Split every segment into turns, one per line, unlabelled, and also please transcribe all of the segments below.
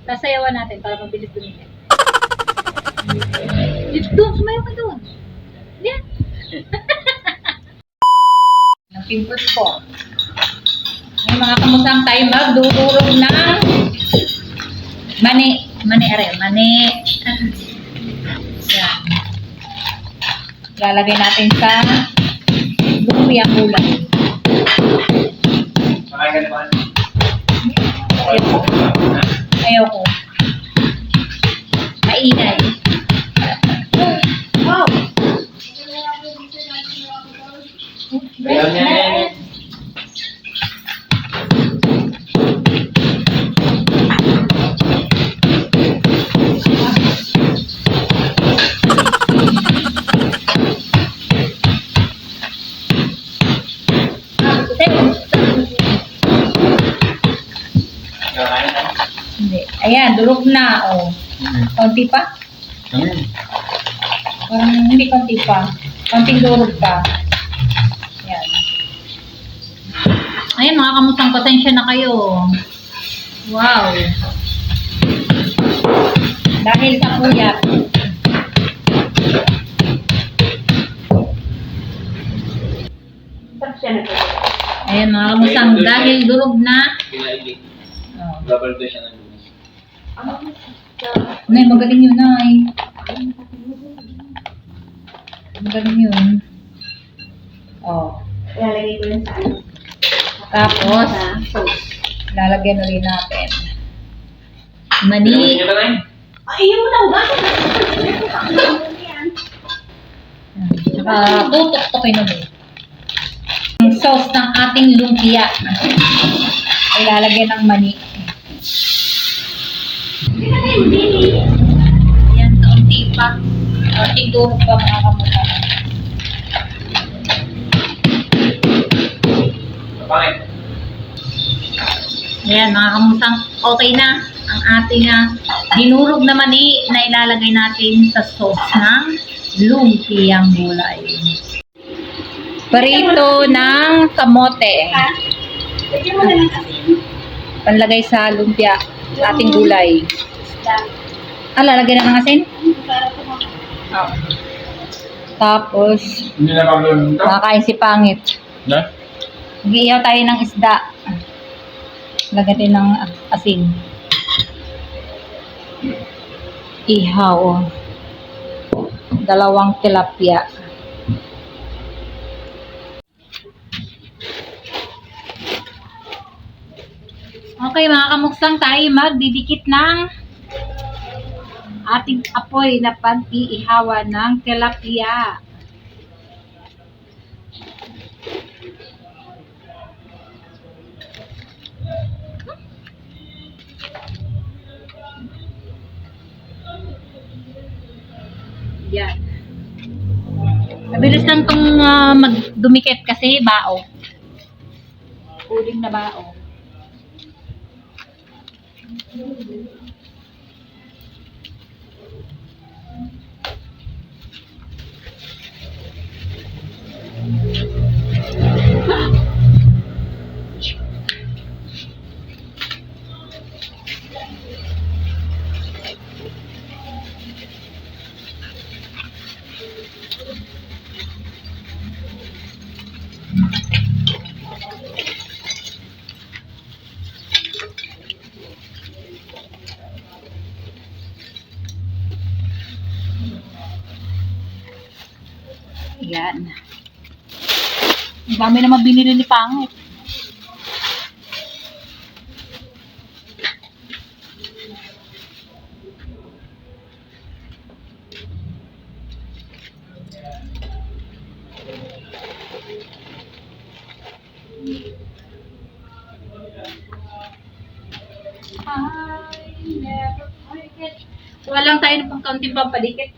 Sasayawan natin para mabilis dumikit. Dito doon, sumayaw ka doon. Yan. Ng pimples ko. May mga kamusang tayo magdudurog ng mani. Mani. Yan. Lalagay natin sa lumpiang gulay.
Makain ka naman.
Ayoko. Kainay. Wow!
Ayaw niya yan.
Hindi. Ayan, durog na. Oh. Konti pa? Parang hindi konti pa. Konting durog pa. Ayan. Ayan mga kamusang, pasensya na kayo. Wow. Dahil sa puyat. Ayan mga kamusang, dahil durog na. Oh.
Double to siya ng lunas.
Nay, magaling yun, Nay. Magaling yun. Oh.
Ilalagay ko yun sa ano.
Tapos,
Sauce.
lalagyan ulit natin.
Ayaw
Mani.
niya ba tayo?
Ay, yun mo daw ba?
Saka tutok-tokin ulit. Ang sauce ng ating lumpia. Ay lalagyan ng mani. Ayan, kaunti pa. Kaunting durog pa mga kamuta.
Pangit.
Ayan mga kamusang, okay na ang ating dinurog na mani na ilalagay natin sa sauce ng lumpiang gulay. Parito ng kamote.
Lagyan mo na lang asin.
Panlagay sa lumpia, ating gulay. Lalagyan na ng asin?
Para tumama.
Oo. Tapos,
Hindi na pagluto ito?
makakain si Pangit.
Na?
Mag-iihaw tayo ng isda. Lagyan din ng asin. Ihaw. 2 tilapia. Okay mga kamuksang, tayo magdidikit ng ating apoy na pag-iihawan ng tilapia. Yan. Mabilis lang itong magdumikit kasi bao. Uling na bao. Yan. Ang dami naman binili ni Pangit. Walang tayo ng pangkaunting pampadikit.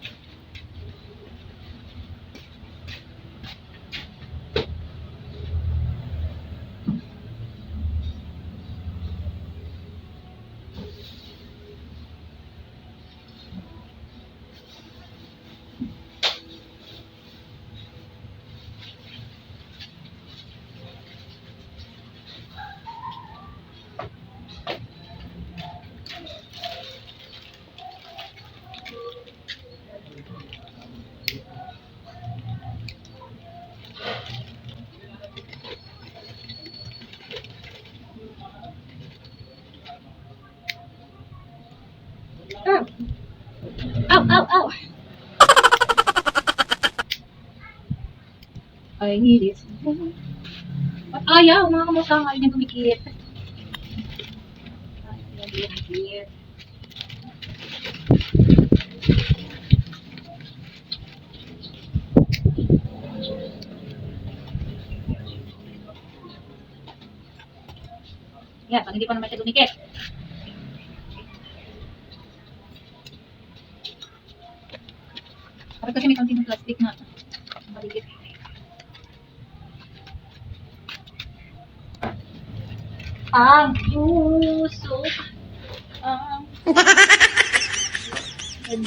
Ow, ow, ow. Ay, ngilis. At ayaw, mga kamusta nga, hindi dumikit. Ay, hindi dumikit. Yan, pag hindi pa naman siya dumikit. Kapag kasi may kaunting plastic na maligit. Ang puso ang yan.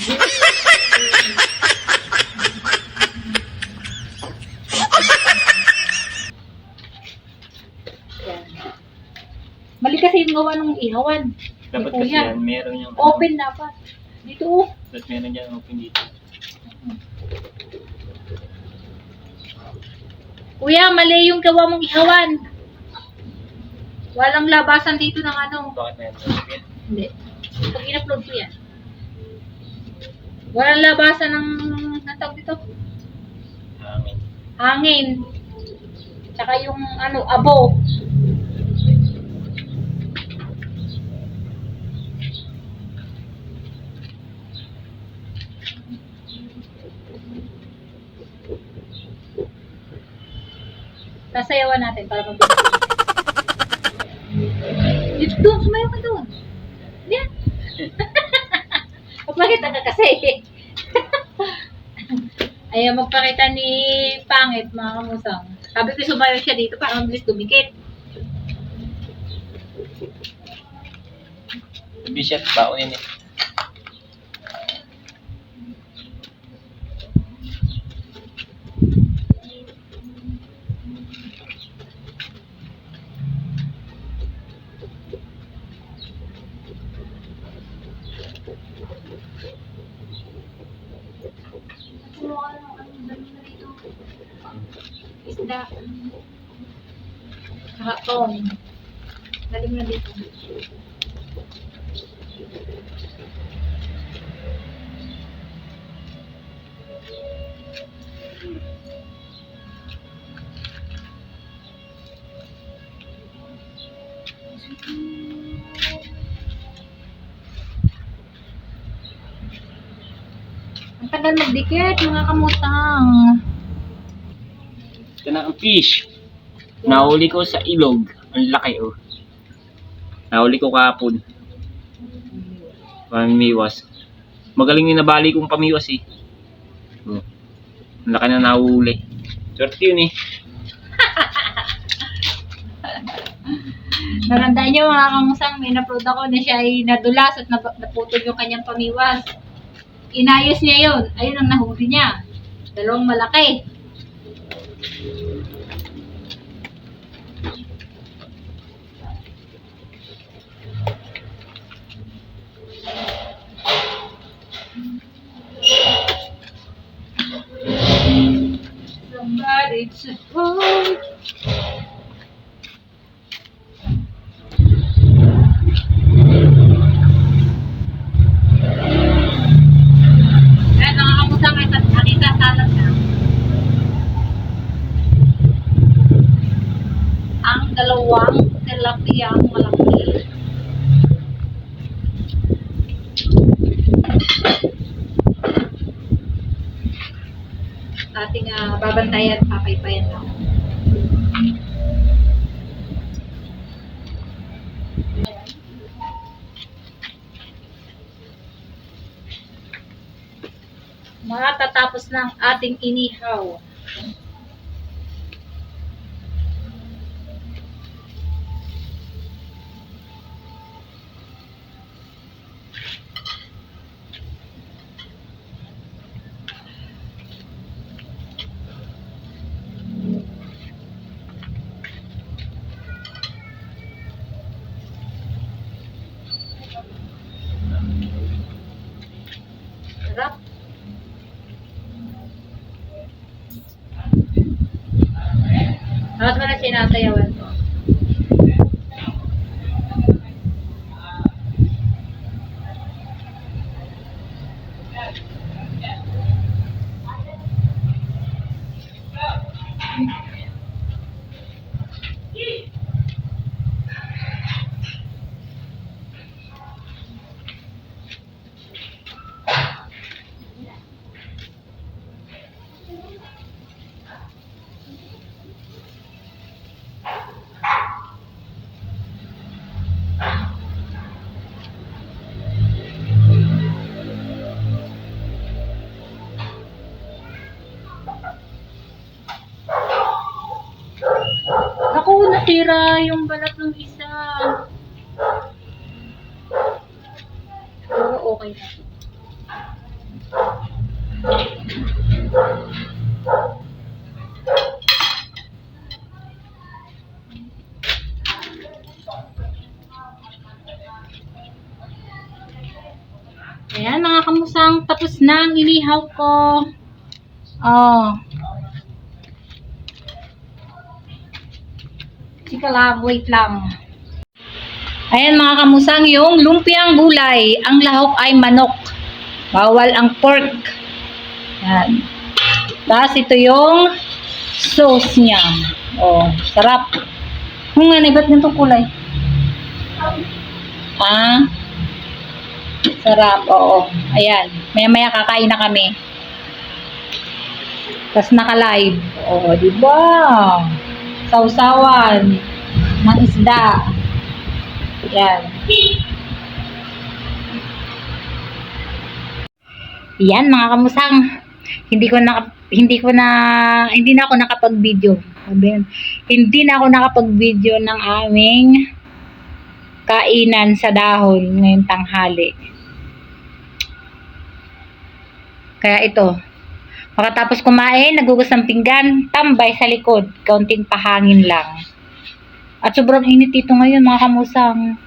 Mali kasi yung gawa ng ihawan.
Dapat
Hindi po
kasi
yan.
yan, meron yung
Open dapat. Dito oh.
Dapat meron dyan open dito.
Kuya, mali yung gawa mong ihawan. Walang labasan dito ng ano.
Bakit meron open?
Hindi. Pag in-upload ko yan. Walang labasan ng tawag dito.
Hangin.
Hangin. Tsaka yung ano, abo. Sasayawan natin para mag-video. Dito doon, sumayaw ka doon. Yan. Magpakita ka kasi. Ayaw magpakita ni Pangit, mga kamusang. Sabi ko sumayaw siya dito para mabilis dumikit.
Bishop, baunin eh.
Isda. Kahapon. Galing na dito. Ang tagal magdikit, mga kamutang.
Ito na ang fish. Nahuli ko sa ilog. Ang laki oh. Nahuli ko kahapon. Pamiwas. Magaling yung nabali kong pamiwas eh. Oh. Ang laki na nahuli. Swerte yun eh.
Narandaan niyo mga kamusang, may na-upload ako na siya ay nadulas at naputol yung kanyang pamiwas. Inayos niya yun. Ayun ang nahuli niya. Dalawang malaki. Somebody to hold. Ayan, nakakamusang ay nakita talag na. Ang dalawang tilapia ang malaki. Ating babantayan, papaypayan lang. Matatapos ng ating inihaw. Sarap. Dapat mo na sinasayawan ko. okay na. Ayan mga kamusang, tapos na ang inihaw ko. Oh. Sige lang, wait lang. Ayan mga kamusang, yung lumpiang gulay. Ang lahok ay manok. Bawal ang pork. Ayan. Tapos ito yung sauce niya. Oh, sarap. Kung nga, ba't ganitong kulay? Ah, sarap, oo. Ayan, maya-maya kakain na kami. Tapos naka-live. Oo, diba? Sausawan ng isda. Ayan. Yan mga kamusang. Hindi na ako nakapag-video. Hindi na ako nakapag-video ng aming kainan sa dahon ngayong tanghali. Kaya ito, pagkatapos kumain, nagugas ng pinggan, tambay sa likod, kaunting pahangin lang. At sobrang init dito ngayon mga kamusang.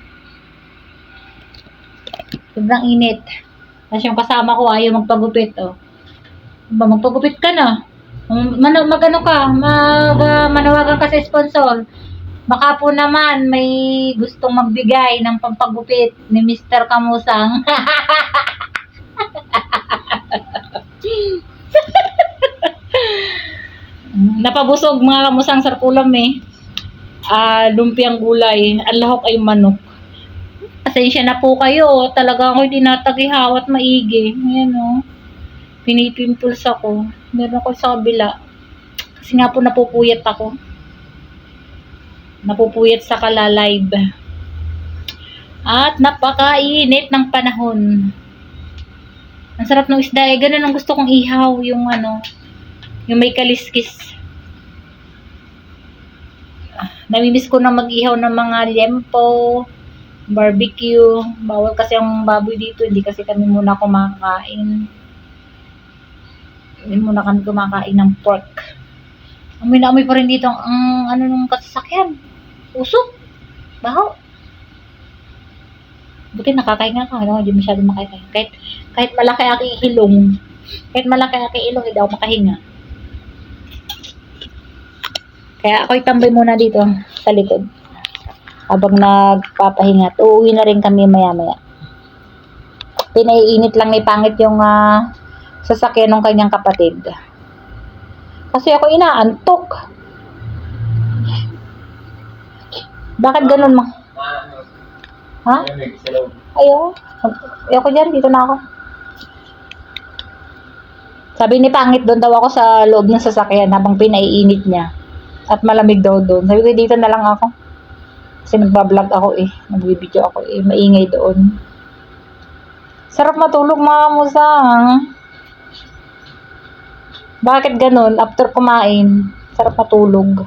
Sobrang init. Tapos yung kasama ko ayaw magpagupit. Oh. Magpagupit ka na. Magano ka, manawagan ka sa sponsor. Baka po naman may gustong magbigay ng pampagupit ni Mr. Kamusang. Napabusog mga kamusang, sarap ulam eh. Lumpiang gulay, ang lahok ay manok. Pasensya na po kayo, talaga ako tinatagihaw at maigi. Ayan o, pinipimples ako. Meron ako sa kabila. Kasi nga po napupuyat ako. Napupuyat sa kalalive. At napakainit ng panahon. Ang sarap ng isda eh. Ganun ang gusto kong ihaw. Yung yung may kaliskis. Namimiss ko na mag-ihaw ng mga liempo, barbecue. Bawal kasi ang baboy dito. Hindi kasi kami muna kumakain. Hindi muna kami kumakain ng pork. Amoy na amoy pa rin dito ang ano nung kasasakyan. Usok. Baho. Buti nakakahinga ka. Hindi masyadong makahinga. Kahit malaki aking ilong. Kahit malaki aking ilong, hindi ako makahinga. Kaya ako'y tambay muna dito sa likod. Habang nagpapahinga. Uuwi na rin kami maya-maya. Pinaiinit lang ni Pangit yung sasakyan ng kanyang kapatid. Kasi ako inaantok. Bakit ganun ma? Ha? Ayoko dyan. Dito na ako. Sabi ni Pangit, doon daw ako sa loob ng sasakyan habang pinaiinit niya. At malamig daw doon. Sabi ko, dito na lang ako. Kasi nagbablog ako eh. Nagbibideo ako eh. Maingay doon. Sarap matulog mga kamusang. Bakit ganun? After kumain, sarap matulog.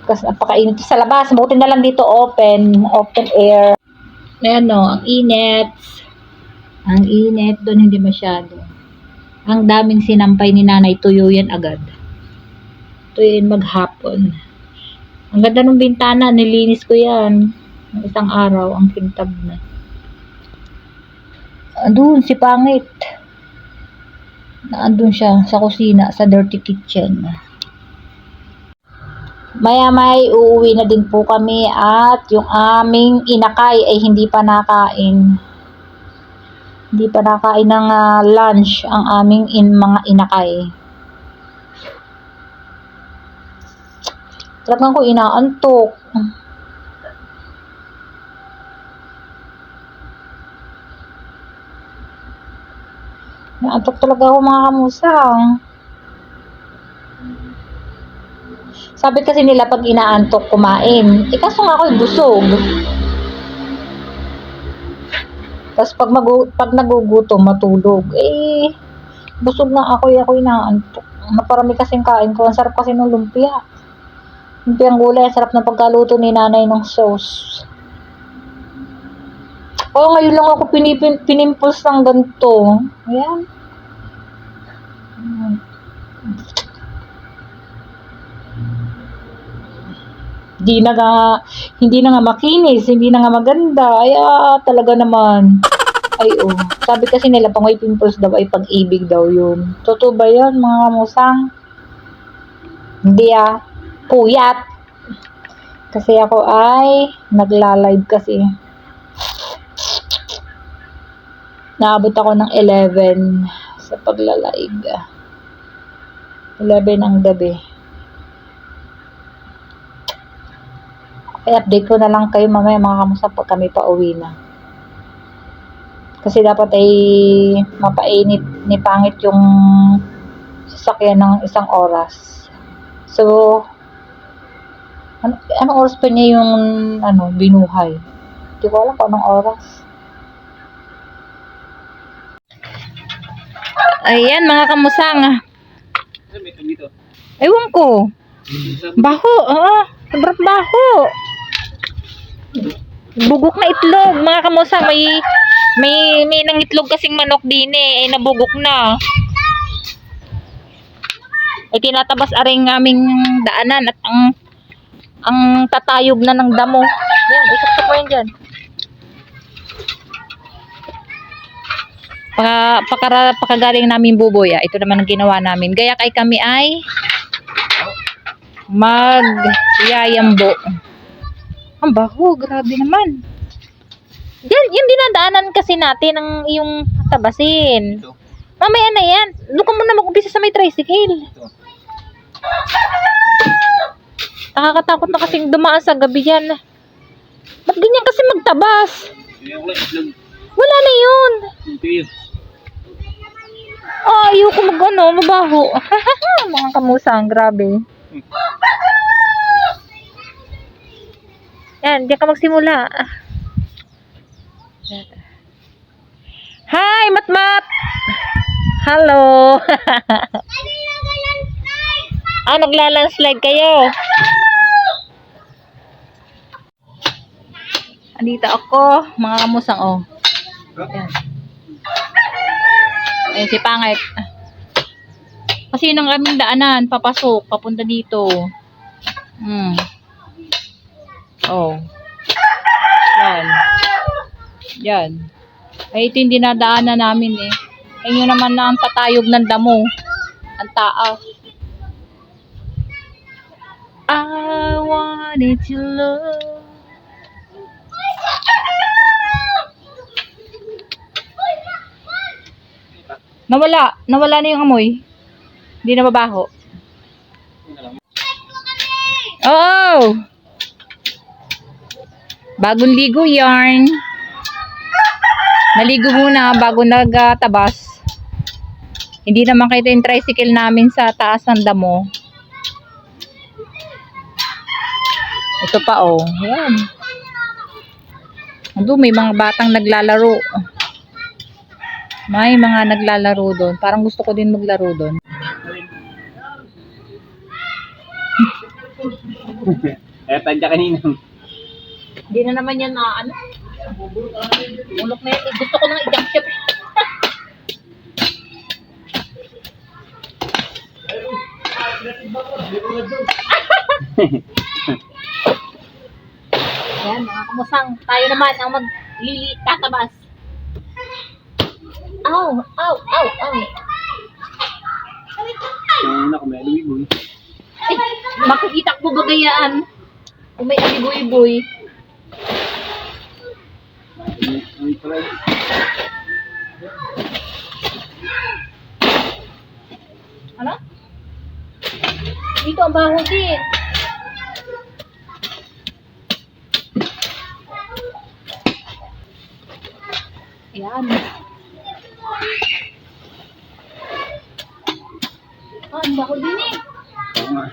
Kasi napakainit sa labas. Buti na lang dito open air. Ayan o, ang init. Ang init. Doon hindi masyado. Ang daming sinampay ni nanay. Tuyo yan agad. Tuyo yan maghapon. Ang ganda ng bintana. Nilinis ko yan. Isang araw. Ang kintab na. Doon si Pangit. Naandun siya sa kusina, sa dirty kitchen. Maya-maya uuwi na din po kami at yung aming inakay ay hindi pa nakain. Hindi pa nakain ng lunch ang aming mga inakay. Talagang ko inaantok. Naantok talaga ako mga kamusang. Sabi kasi nila pag inaantok kumain. Kaso nga ako'y busog. Tapos pag nagugutom matulog. Busog na ako'y inaantok. Naparami kasing kain ko. Ang sarap kasi ng lumpia. Lumpiang gulay. Ang sarap ng pagkaluto ni nanay ng sauce. Oo, ngayon lang ako pinimples ng ganito. Ayan. Hindi na nga makinis, hindi na nga maganda. Ay, talaga naman. Ay, oh. Sabi kasi nila, pang may pimples daw ay pag-ibig daw yun. Totoo ba yun, mga kamusang? Hindi puyat. Kasi ako ay nagla-live kasi. Naabot ako ng 11 sa pagla-live. 11 ang gabi. I-update ko na lang kayo mamaya mga kamusta pag kami pa uwi na. Kasi dapat ay mapainit ni pangit yung sasakyan ng isang oras. So, anong oras pa niya yung binuhay? Hindi ko alam kung anong oras. Ayan mga kamusang.
Ano may tag dito?
Ewan ko. Baho. Sobrang baho. Bugok na itlog. Mga kamusang, may nang itlog kasing manok din ay nabugok na. Ay tinatabas aring aming daanan at ang tatayog na ng damo. Yan, isakto ko yan dyan. Pakagaling namin buboy. Ito naman ang ginawa namin. Gaya kay kami ay magyayambo. Ang baho, grabe naman. Yan, yung dinadaanan kasi natin ang yung tabasin.
Ito.
Mamaya na yan. Doon ka muna mag-umpisa sa may tricycle.
Ito.
Nakakatakot na kasing dumaan sa gabi yan. Ba't ganyan kasi magtabas?
Yung wala itlog.
Wala na yun.
Ito yun.
Ayoko mabaho. Mga kamusang, grabe. Yan, diyan ka magsimula. Hi, Matmat! Hello! Naglalandslide kayo. Andito ako, mga kamusang, Ayan. Ayan si Pangit. Kasi yun ang aming daanan, papasok, papunta dito. Yan. Yan. Ay, ito yung dinadaanan namin eh. Ayun naman na ang tatayog ng damo. Ang taas. I wanted to love. Nawala na yung amoy. Hindi na mabaho. Oh! Bagong ligo yarn. Naligo muna bago nagtabas. Hindi naman kita yung tricycle namin sa taas ng damo. Ito pa Yan. Ando, may mga batang naglalaro. May mga naglalaro doon. Parang gusto ko din maglaro doon.
Tadya kanina.
Hindi na naman yan ulok na yan. Gusto ko nang i-jump ship. Ayan, mga kamusang. Tayo naman ang tatabas. Ow!
Ano na kung may aluiboy.
Makikita ko bagayaan. Kung may aliboy-boy.
Ay, pala.
Ano? Dito ang baho din. Ayan. Ang baho din eh.
Oo nga.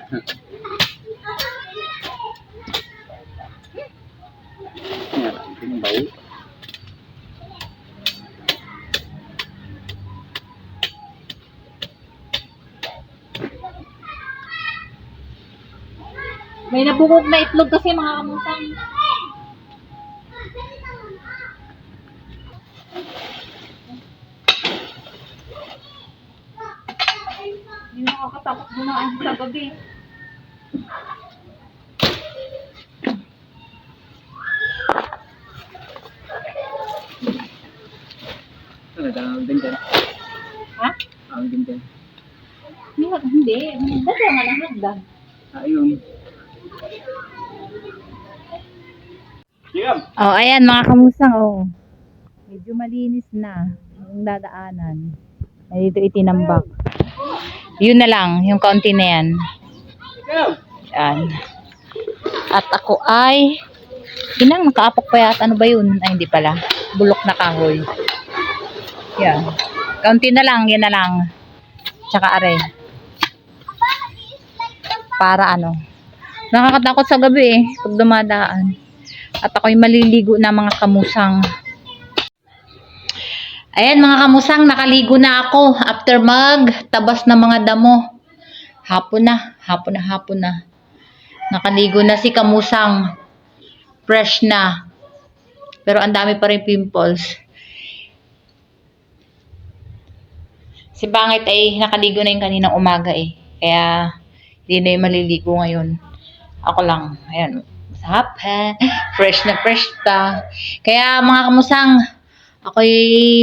Ito yung bawo.
May nabukog na itlog kasi mga kamusang. Bumaan sa gabi.
Ang ganda.
Ha?
Ang ganda.
Hindi. Dati nga lang hagdan.
Ayun. Yum.
Oh, ayan mga kamusang, oh. Medyo malinis na yung dadaanan. Ay, dito itinambak. Yun na lang, yung kaunti na yan. Yan. At ako ay ginang nakaapok pa yata. Ano ba yun? Ay, hindi pala. Bulok na kahoy. Yan. Kaunti na lang, yan na lang. Tsaka are. Para ano. Nakakatakot sa gabi eh. Pag dumadaan. At ako'y maliligo na mga kamusang. Ayan mga kamusang, nakaligo na ako after magtabas ng mga damo. Hapon na. Nakaligo na si kamusang. Fresh na. Pero ang dami pa rin pimples. Si Bangit ay nakaligo na yung kaninang umaga eh. Kaya hindi na yung maliligo ngayon. Ako lang. Ayan. Fresh na fresh pa. Kaya mga kamusang, ako'y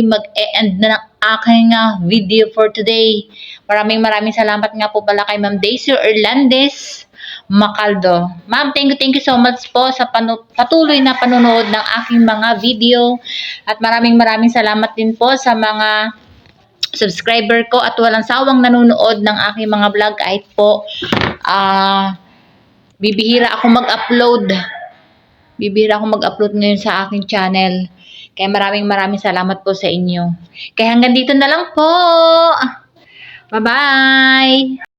mag-e-end na ng aking video for today. Maraming salamat nga po pala kay Ma'am Daisy Orlandes Macaldo. Ma'am, thank you so much po sa patuloy na panonood ng aking mga video. At maraming salamat din po sa mga subscriber ko at walang sawang nanonood ng aking mga vlog kahit po bibihira ako mag-upload ngayon sa aking channel. Kaya maraming salamat po sa inyo. Kaya hanggang dito na lang po. Bye-bye!